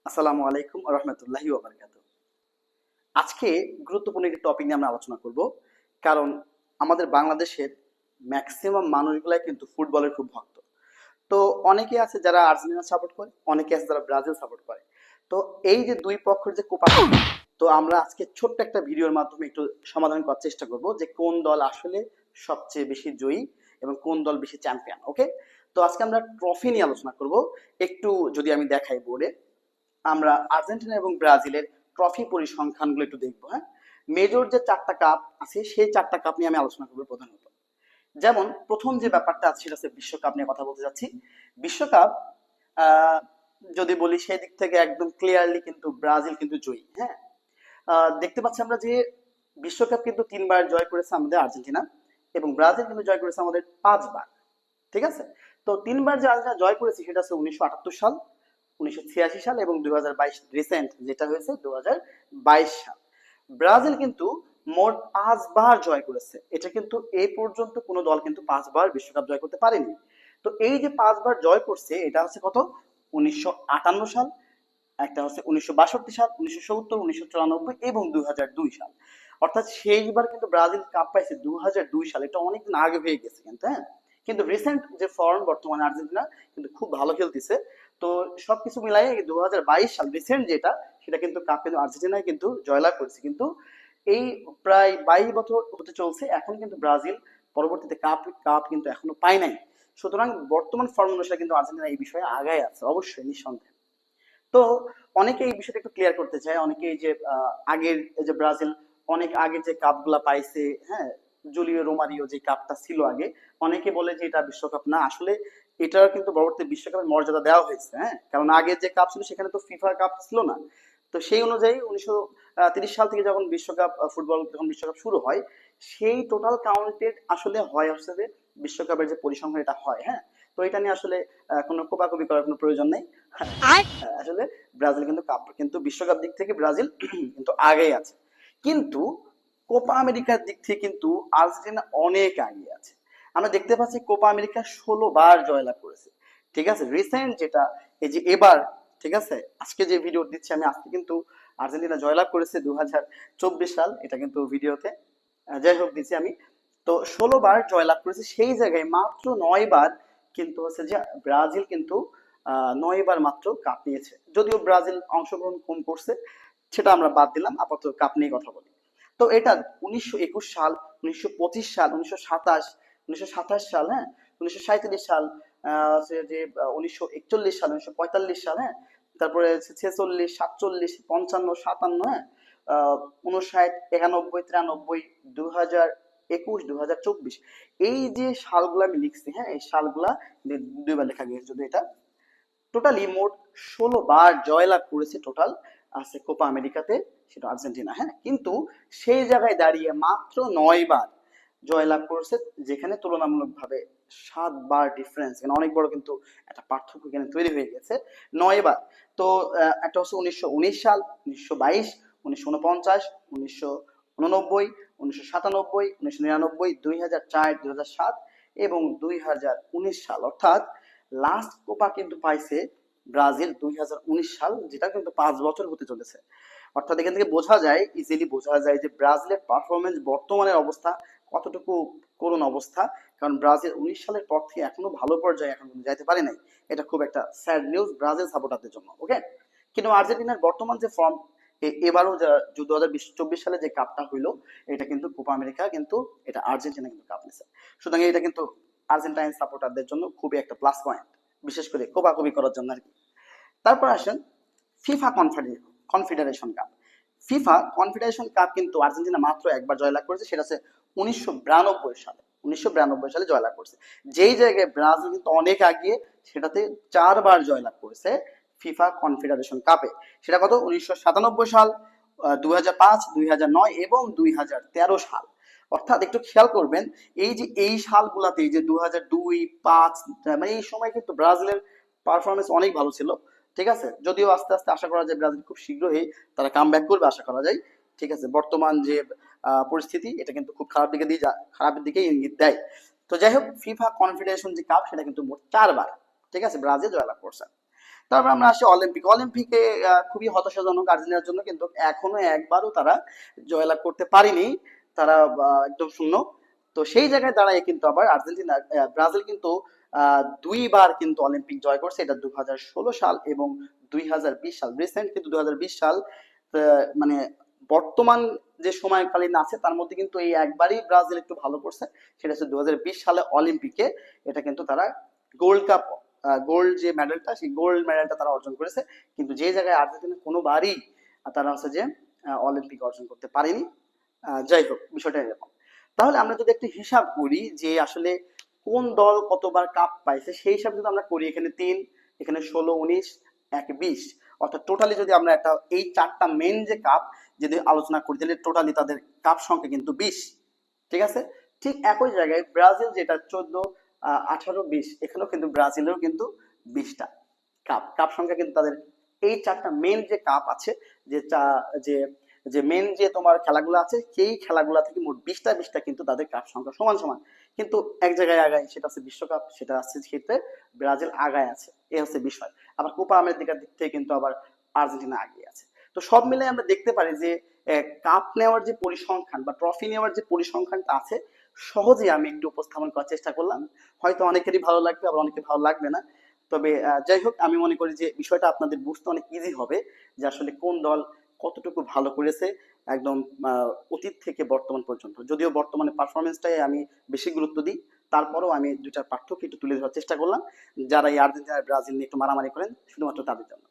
আসসালামু আলাইকুম ওয়া রাহমাতুল্লাহি ওয়া বারাকাতুহু। আজকে গুরুত্বপূর্ণ একটি টপিক নিয়ে আমরা আলোচনা করব। কারণ আমাদের বাংলাদেশের ম্যাক্সিমাম মানুষগুলাই কিন্তু ফুটবলের খুব ভক্ত। তো অনেকে আছে যারা আর্জেন্টিনা সাপোর্ট করে, অনেকে আছে যারা ব্রাজিল সাপোর্ট করে। তো এই যে দুই পক্ষের যে কোপাকুপি, তো আমরা আজকে ছোট্ট একটা ভিডিওর মাধ্যমে একটু সমাধান করার চেষ্টা করব যে কোন দল আসলে সবচেয়ে বেশি জয়ী এবং কোন দল বেশি চ্যাম্পিয়ন। ওকে, তো আজকে আমরা ট্রফি নিয়ে আলোচনা করব। একটু যদি আমি দেখাই বোর্ডে, আমরা আর্জেন্টিনা এবং ব্রাজিলের ট্রফি পরিসংখ্যানগুলো একটু দেখবো। হ্যাঁ, মেজর যে চারটা কাপ আছে সেই চারটা কাপ নিয়ে আমি আলোচনা করবো প্রধানত। যেমন প্রথম যে ব্যাপারটা আছে সেটা হচ্ছে বিশ্বকাপ নিয়ে কথা বলতে যাচ্ছি। বিশ্বকাপ আহ, যদি বলি সেই দিক থেকে একদম ক্লিয়ারলি কিন্তু ব্রাজিল কিন্তু জয়ী। হ্যাঁ, দেখতে পাচ্ছি আমরা যে বিশ্বকাপ কিন্তু 3 বার জয় করেছে আমাদের আর্জেন্টিনা, এবং ব্রাজিল কিন্তু জয় করেছে আমাদের 5 বার। ঠিক আছে, তো 3 বার যে আর্জেন্টিনা জয় করেছে সেটা হচ্ছে 1978 সাল, 1986 সাল এবং 2022 রিসেন্ট যেটা হয়েছে 2022 সাল। ব্রাজিল কিন্তু মোট 5 বার জয় করেছে। এটা কিন্তু এই পর্যন্ত কোনো দল কিন্তু 5 বার বিশ্বকাপ জয় করতে পারেনি। তো এই যে 5 বার জয় করছে এটা হচ্ছে কত, 1958 সাল, একটা হচ্ছে 1962 সাল, 1970, 1994 এবং 2002 সাল। অর্থাৎ সেইবার কিন্তু ব্রাজিল কাপ পাইছে 2002 সাল। এটা অনেকদিন আগে হয়ে গেছে কিন্তু। হ্যাঁ, কিন্তু রিসেন্ট যে ফর্ম বর্তমানে আর্জেন্টিনা কিন্তু খুব ভালো খেলতেছে। তো সবকিছু মিলাই 2022 সাল রিসেন্ট যেটা, সেটা কিন্তু কাপ কিন্তু আর্জেন্টিনায় কিন্তু জয়লাভ করেছে। কিন্তু এই প্রায় 22 বছর হতে চলছে, এখন কিন্তু ব্রাজিল পরবর্তীতে কাপ কাপ কিন্তু এখনো পায় নাই। সুতরাং বর্তমান ফর্ম অনুসারে কিন্তু আর্জেন্টিনা এই বিষয়ে আগায় আছে, অবশ্যই নিঃসন্দেহে। তো অনেকে এই বিষয়টা একটু ক্লিয়ার করতে চায়। অনেকে এই যে আগের এই যে ব্রাজিল অনেক আগে যে কাপগুলা পাইছে, হ্যাঁ, জুলিও রোমারিও যে কাপটা ছিল আগে, অনেকে বলে যে এটা বিশ্বকাপ না। আসলে এটার কিন্তু পরবর্তী বিশ্বকাপের মর্যাদা দেওয়া হয়েছে। হ্যাঁ, কারণ আগে যে কাপ ছিল সেখানে তো ফিফা কাপ ছিল না। তো সেই অনুযায়ী 1930 সাল থেকে যখন বিশ্বকাপ ফুটবল যখন বিশ্বকাপ শুরু হয়, সেই টোটাল কাউন্টেড আসলে হয় হচ্ছে যে বিশ্বকাপের যে পরিসংখ্যান এটা হয়। হ্যাঁ, তো এটা নিয়ে আসলে কোনো কোপাকুপি করার কোনো প্রয়োজন নেই। আসলে ব্রাজিল কিন্তু কাপ কিন্তু বিশ্বকাপ দিক থেকে ব্রাজিল কিন্তু আগেই আছে। কিন্তু কোপা আমেরিকার দিক থেকে কিন্তু আর্জেন্টিনা অনেক আগে আছে। আমরা দেখতে পাচ্ছি কোপা আমেরিকা 16 বার জয়লাভ করেছে। ঠিক আছে, রিসেন্ট যেটা এই যে এবার, ঠিক আছে, আজকে যে ভিডিও দিচ্ছি আমি, আজকে কিন্তু আর্জেন্টিনা জয়লাভ করেছে 2024 সাল, এটা কিন্তু ভিডিওতে যাই হোক দিচ্ছি আমি। তো 16 বার জয়লাভ করেছে, সেই জায়গায় মাত্র 9 বার কিন্তু হচ্ছে যে ব্রাজিল কিন্তু 9 বার মাত্র কাপ নিয়েছে। যদিও ব্রাজিল অংশগ্রহণ কম করছে, সেটা আমরা বাদ দিলাম, আপাতত কাপ নিয়ে কথা বলি। তো এটা 1921 সাল, 1925 সাল, 1927 সাল, হ্যাঁ, 1937 সাল, যে 1941 সাল, 1945 সাল, হ্যাঁ, তারপরে 46, 47, 55, 57, হ্যাঁ, 59, 91, 93, 2021, 2024, এই যে সালগুলো আমি লিখছি, হ্যাঁ, এই সালগুলা দুইবার লেখা গিয়েছে। যদি এটা টোটালি মোট 16 বার জয়লাভ করেছে টোটাল আছে কোপা আমেরিকাতে, সেটা আর্জেন্টিনা। হ্যাঁ, কিন্তু সেই জায়গায় দাঁড়িয়ে মাত্র 9 বার জয়লাভ করেছে, যেখানে তুলনামূলকভাবে 7 বার ডিফারেন্স, এখানে অনেক বড় কিন্তু একটা পার্থক্য এখানে তৈরি হয়ে গেছে। 9 বার। তো একটা হচ্ছে 1919 সাল, 1922, 1949, 1989, 1997, 1999, 2004, 2007 এবং 2019 সাল। অর্থাৎ লাস্ট কোপা কিন্তু পাইছে ব্রাজিল 2019 সাল, যেটা কিন্তু 5 বছর হতে চলেছে। অর্থাৎ এখান থেকে বোঝা যায়, ইজিলি বোঝা যায় যে ব্রাজিলের পারফরমেন্স বর্তমানের অবস্থা কতটুকু করুণ অবস্থা। কারণ ব্রাজিল 19 সালের পর থেকে এখনো ভালো পর্যায়ে এখন কিন্তু যাইতে পারে নাই। এটা খুব একটা স্যাড নিউজ ব্রাজিল সাপোর্টারদের জন্য। ওকে, কিন্তু আর্জেন্টিনার বর্তমান যে ফর্ম, এবারও 2024 সালে যে কাপটা হইলো, এটা কিন্তু কোপা আমেরিকা কিন্তু এটা আর্জেন্টিনা কিন্তু কাপ নিছে। সুতরাং এটা কিন্তু আর্জেন্টাইন সাপোর্টারদের জন্য খুবই একটা প্লাস পয়েন্ট, বিশেষ করে কোপাকুপি করার জন্য আর কি। তারপর আসেন FIFA confederation cup. FIFA confederation cup কিন্তু আর্জেন্টিনা মাত্র একবার জয়লাভ করেছে, সেটা হচ্ছে 1992 সালে। 1992 সালে জয়লাভ করেছে, যেই জায়গায় ব্রাজিল কিন্তু অনেক আগে সেটাতে 4 বার জয়লাভ করেছে ফিফা কনফেডারেশন কাপে। সেটা কত, 1997 সাল, 2005, 2009 এবং 2013 সাল। অর্থাৎ একটু খেয়াল করবেন, এই যে এই সালগুলাতে, যে 2002, 5, মানে এই সময় কিন্তু ব্রাজিলের পারফরমেন্স অনেক ভালো ছিল। ঠিক আছে, যদিও আস্তে আস্তে আশা করা যায় ব্রাজিল খুব শীঘ্রই তারা কাম ব্যাক করবে, আশা করা যায়। ঠিক আছে, বর্তমান যে পরিস্থিতি এটা কিন্তু খুব খারাপের দিকে ইঙ্গিত দেয়। তো যাই হোক, ফিফা কনফেডারেশন যে কাপ সেটা কিন্তু মোট 4 বার, ঠিক আছে, ব্রাজিল জয়লাভ করছে। তারপর আমরা আসি অলিম্পিকে খুবই হতাশাজনক আর্জেন্টিনার জন্য, কিন্তু এখনো একবারও তারা জয়লাভ করতে পারেনি, তারা একদম শূন্য। তো সেই জায়গায় দাঁড়ায় কিন্তু আবার আর্জেন্টিনা ব্রাজিল কিন্তু দুইবার কিন্তু অলিম্পিক জয় করছে, এটা 2016 সাল এবং 2020 সাল। রিসেন্ট কিন্তু 2020 সাল, মানে বর্তমান যে সময়কালীন আছে তার মধ্যে কিন্তু এই একবারই ব্রাজিল একটু ভালো করছে, সেটা হচ্ছে 2020 সালে অলিম্পিকে। এটা কিন্তু তারা গোল্ড কাপ, গোল্ড যে মেডেলটা, সেই গোল্ড মেডেলটা তারা অর্জন করেছে। কিন্তু যে জায়গায় আর্জেন্টিনা কোনোবারই তারা হচ্ছে যে অলিম্পিক অর্জন করতে পারেনি। যাই হোক, বিষয়টা এরকম। তাহলে আমরা যদি একটু হিসাব করি যে আসলে কোন দল কতবার কাপ পাইছে, সেই হিসাব যদি আমরা করি, এখানে 3, এখানে 16, 19, 1, 20, অর্থাৎ টোটালি যদি আমরা একটা এই চারটা মেন যে কাপ যদি আলোচনা করি, তাহলে টোটালি তাদের কাপ সংখ্যা কিন্তু 20। ঠিক আছে, ঠিক একই জায়গায় ব্রাজিল যেটা 14, 18, 20, এখানেও কিন্তু ব্রাজিলেরও কিন্তু 20টা কাপ সংখ্যা কিন্তু তাদের। এই চারটা মেন যে কাপ আছে, যে যে যে মেন যে তোমার খেলাগুলো আছে, সেই খেলাগুলো থেকে মোট 20টা কিন্তু তাদের কাপ সংখ্যা সমান সমান। কিন্তু এক জায়গায় আগায়, সেটা হচ্ছে বিশ্বকাপ, সেটা আছে ক্ষেত্রে ব্রাজিল আগায় আছে, এই হচ্ছে বিষয়। আবার কোপা আমেরিকার দিক থেকে কিন্তু আবার আর্জেন্টিনা আগিয়ে আছে। তো সব মিলে আমরা দেখতে পারি যে কাপ নেওয়ার যে পরিসংখ্যান বা ট্রফি নেওয়ার যে পরিসংখ্যানটা আছে, সহজে আমি একটু উপস্থাপন করার চেষ্টা করলাম। হয়তো অনেকেরই ভালো লাগবে, আবার অনেকের ভালো লাগবে না। তবে যাই হোক, আমি মনে করি যে বিষয়টা আপনাদের বুঝতে অনেক ইজি হবে, যে আসলে কোন দল কতটুকু ভালো করেছে একদম অতীত থেকে বর্তমান পর্যন্ত। যদিও বর্তমানে পারফরমেন্সটাই আমি বেশি গুরুত্ব দিই, তারপরেও আমি দুইটার পার্থক্য একটু তুলে ধরার চেষ্টা করলাম, যারা এই আর্জেন্টিনা ব্রাজিল নিয়ে একটু মারামারি করেন, শুধুমাত্র তাদের জন্য।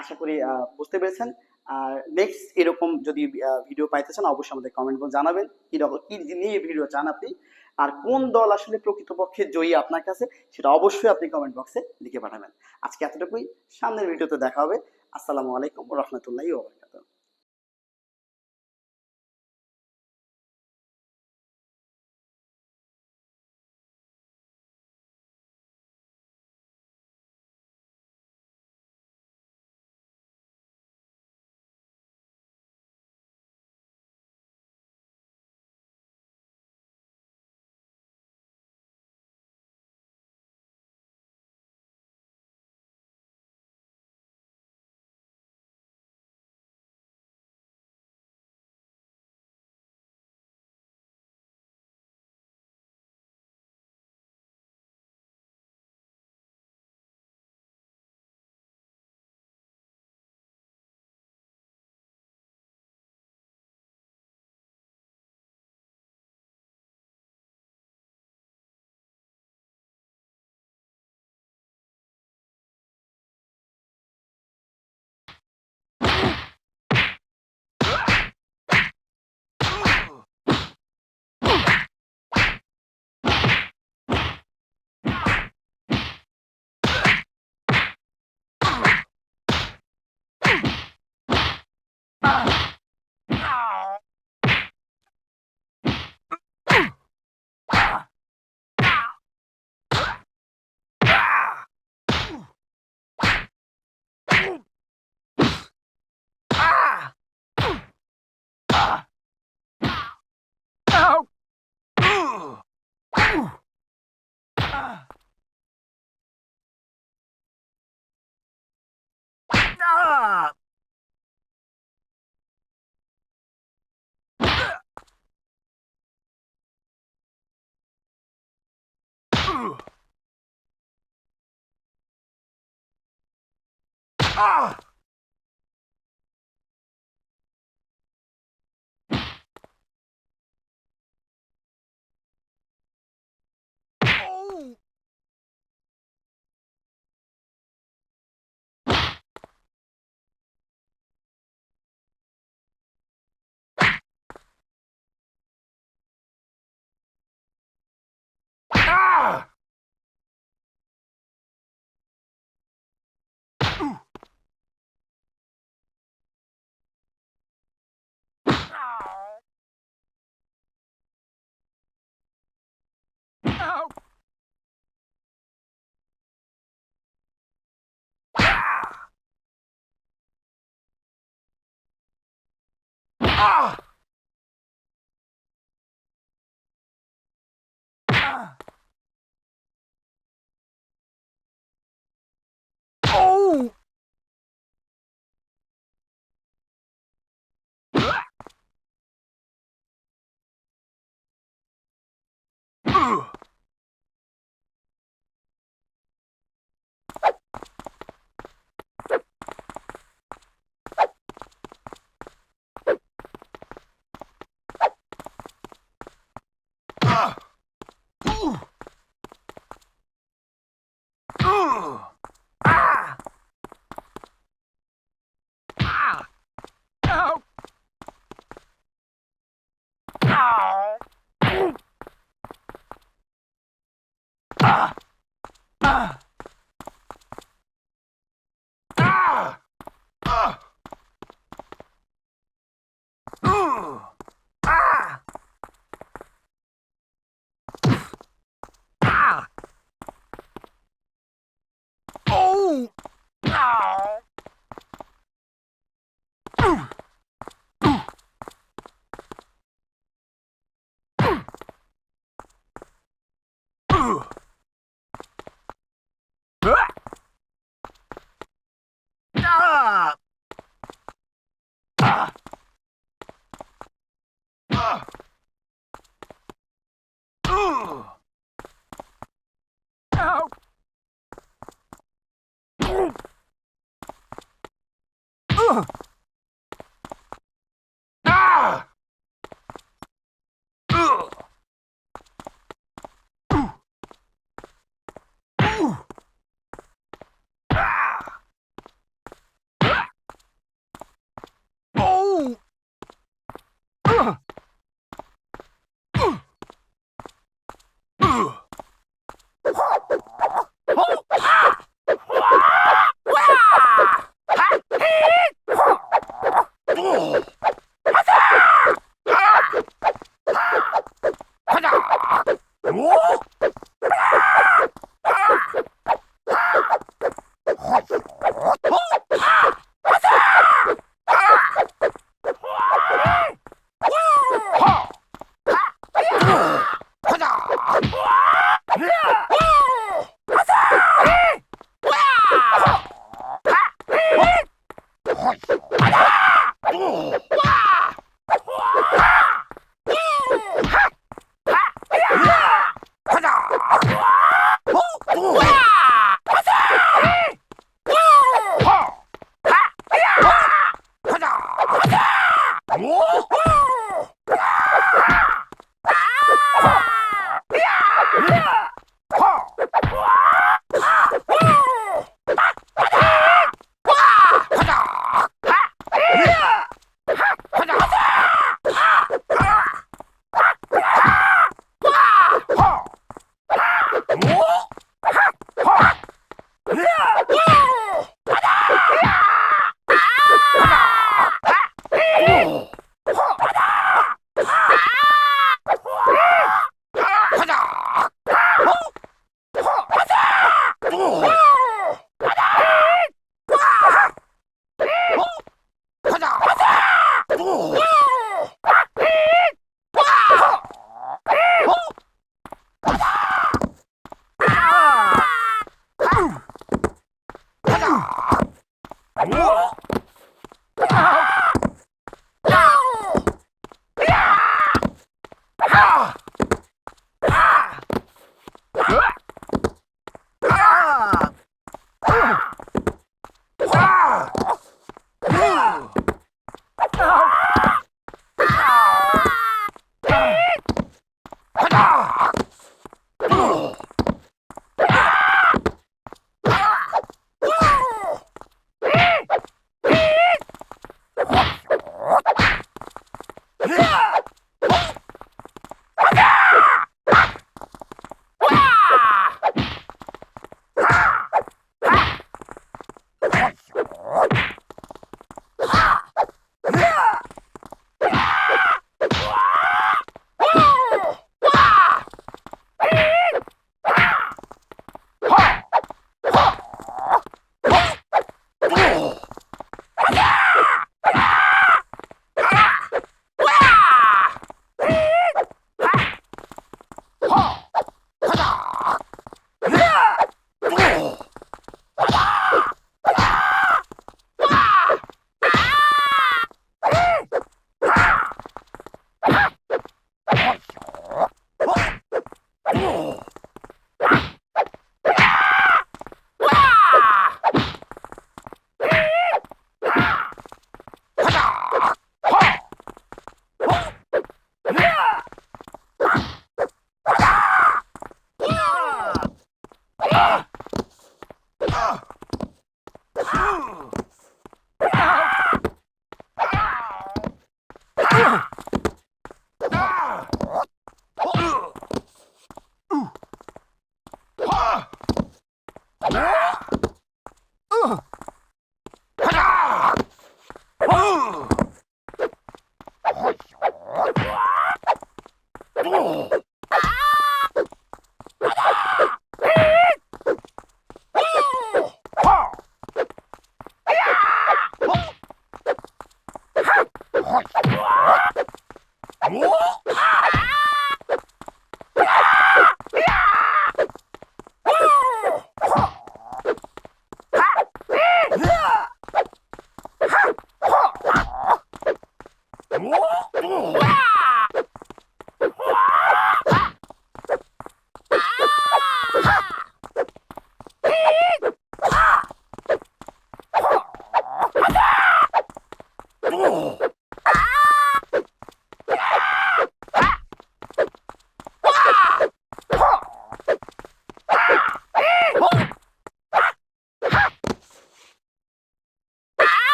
আশা করি বুঝতে পেরেছেন। আর নেক্সট এরকম যদি ভিডিও পাইতে চান, অবশ্যই আমাদের কমেন্ট করে জানাবেন কি নিয়ে ভিডিও চান আপনি, আর কোন দল আসলে প্রকৃতপক্ষে জয়ী আপনার কাছে, সেটা অবশ্যই আপনি কমেন্ট বক্সে লিখে পাঠাবেন। আজকে এতটুকুই, সামনের ভিডিওতে দেখা হবে। আসসালামু আলাইকুম ওয়া রাহমাতুল্লাহি ওয়া বারাকাতুহু।